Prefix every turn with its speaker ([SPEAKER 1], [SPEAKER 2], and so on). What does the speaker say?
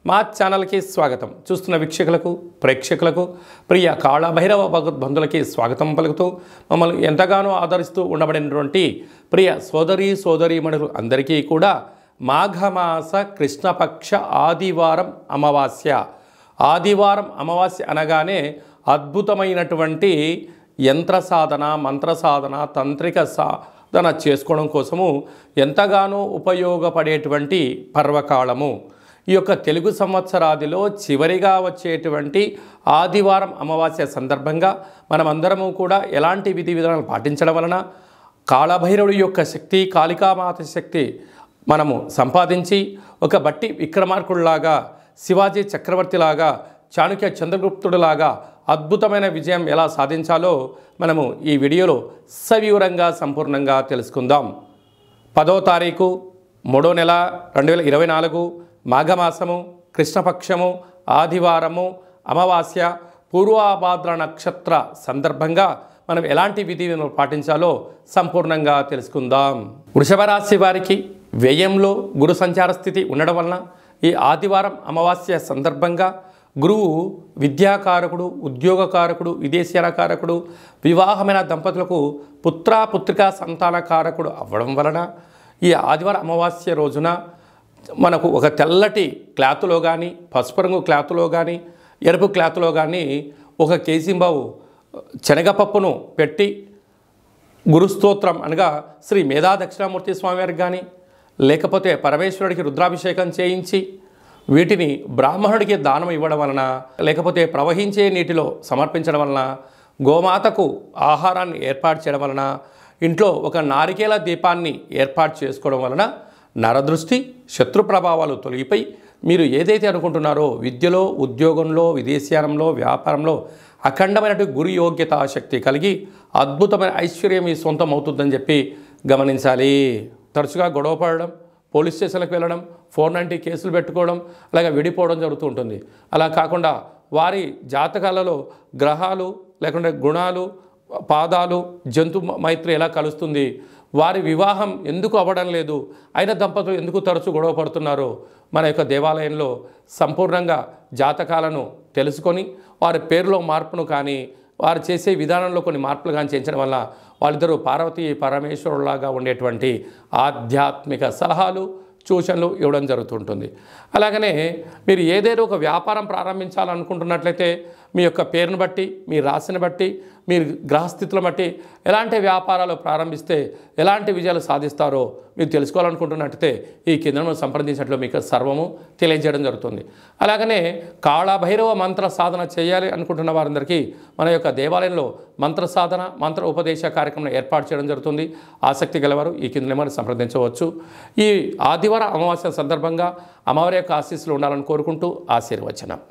[SPEAKER 1] మా ఛానల్కి స్వాగతం. చూస్తున్న వీక్షకులకు ప్రేక్షకులకు ప్రియ కాళభైరవ భగవద్బంధులకి స్వాగతం పలుకుతూ మమ్మల్ని ఎంతగానో ఆదరిస్తూ ఉండబడినటువంటి ప్రియ సోదరీమణులు అందరికీ కూడా మాఘమాస కృష్ణపక్ష ఆదివారం అమావాస్య అనగానే అద్భుతమైనటువంటి యంత్ర సాధన, మంత్ర సాధన, తంత్రిక సాధన చేసుకోవడం కోసము ఎంతగానో ఉపయోగపడేటువంటి పర్వకాలము. ఈ యొక్క తెలుగు సంవత్సరాదిలో చివరిగా వచ్చేటువంటి ఆదివారం అమావాస్య సందర్భంగా మనమందరము కూడా ఎలాంటి విధి విధానాలు పాటించడం వలన కాళభైరవుడి యొక్క శక్తి, కాళికామాత శక్తి మనము సంపాదించి ఒక బట్టి విక్రమార్కుడిలాగా, శివాజీ చక్రవర్తిలాగా, చాణక్య చంద్రగుప్తుడిలాగా అద్భుతమైన విజయం ఎలా సాధించాలో మనము ఈ వీడియోలో సవివరంగా సంపూర్ణంగా తెలుసుకుందాం. 10వ తారీఖు 3వ నెల 2024 మాఘమాసము, కృష్ణపక్షము, ఆదివారము, అమావాస్య, పూర్వాభాద్ర నక్షత్ర సందర్భంగా మనం ఎలాంటి విధిని పాటించాలో సంపూర్ణంగా తెలుసుకుందాం. వృషభ రాశి వారికి వ్యయంలో గురు సంచార స్థితి ఉండడం వలన ఈ ఆదివారం అమావాస్య సందర్భంగా గురువు విద్యాకారకుడు, ఉద్యోగకారకుడు, విదేశీయానకారకుడు, వివాహమైన దంపతులకు పుత్రికా సంతానకారకుడు అవ్వడం వలన ఈ ఆదివారం అమావాస్య రోజున మనకు ఒక తెల్లటి క్లాతులో కానీ, పసుపు రంగు క్లాతులో కానీ, ఎరుపు క్లాతులో కానీ 1 కేజీంబావు శనగపప్పును పెట్టి గురుస్తోత్రం అనగా శ్రీ మేధా దక్షిణామూర్తి స్వామివారికి కానీ, లేకపోతే పరమేశ్వరుడికి రుద్రాభిషేకం చేయించి వీటిని బ్రాహ్మణుడికి దానం ఇవ్వడం వలన, లేకపోతే ప్రవహించే నీటిలో సమర్పించడం వలన, గోమాతకు ఆహారాన్ని ఏర్పాటు చేయడం వలన, ఇంట్లో ఒక నారికేల దీపాన్ని ఏర్పాటు చేసుకోవడం వలన నరదృష్టి, శత్రు ప్రభావాలు తొలగిపోయి మీరు ఏదైతే అనుకుంటున్నారో విద్యలో, ఉద్యోగంలో, విదేశీయానంలో, వ్యాపారంలో అఖండమైనటువంటి గురు యోగ్యతా శక్తి కలిగి అద్భుతమైన ఐశ్వర్యం మీ సొంతం అవుతుందని చెప్పి గమనించాలి. తరచుగా గొడవ పడడం, పోలీస్ స్టేషన్లకు వెళ్ళడం, 490 కేసులు పెట్టుకోవడం, అలాగే విడిపోవడం జరుగుతూ ఉంటుంది. అలా కాకుండా వారి జాతకాలలో గ్రహాలు లేకుంటే గుణాలు, పాదాలు, జంతు మైత్రి ఎలా కలుస్తుంది, వారి వివాహం ఎందుకు అవ్వడం లేదు, అయిన దంపతులు ఎందుకు తరచూ గొడవ పడుతున్నారో మన యొక్క దేవాలయంలో సంపూర్ణంగా జాతకాలను తెలుసుకొని వారి పేరులో మార్పును కానీ, వారు చేసే విధానంలో కొన్ని మార్పులు కానీ చేయించడం వల్ల వాళ్ళిద్దరూ పార్వతీ పరమేశ్వరులాగా ఉండేటువంటి ఆధ్యాత్మిక సలహాలు, సూచనలు ఇవ్వడం జరుగుతుంటుంది. అలాగనే మీరు ఏదైనా ఒక వ్యాపారం ప్రారంభించాలనుకుంటున్నట్లయితే మీ యొక్క పేరును బట్టి, మీ రాశిని బట్టి, మీరు గ్రహస్థితులను బట్టి ఎలాంటి వ్యాపారాలు ప్రారంభిస్తే ఎలాంటి విజయాలు సాధిస్తారో మీరు తెలుసుకోవాలనుకుంటున్నట్లయితే ఈ కింద సంప్రదించినట్లు మీకు సర్వము తెలియజేయడం జరుగుతుంది. అలాగనే కాళభైరవ మంత్ర సాధన చేయాలి అనుకుంటున్న వారందరికీ మన యొక్క దేవాలయంలో మంత్ర సాధన, మంత్ర ఉపదేశ కార్యక్రమం ఏర్పాటు చేయడం జరుగుతుంది. ఆసక్తి గలవారు ఈ కింద నెంబర్ని సంప్రదించవచ్చు. ఈ ఆదివారం అమావాస్య సందర్భంగా అమ్మవారి యొక్క ఆశీస్సులు ఉండాలని కోరుకుంటూ ఆశీర్వచనం.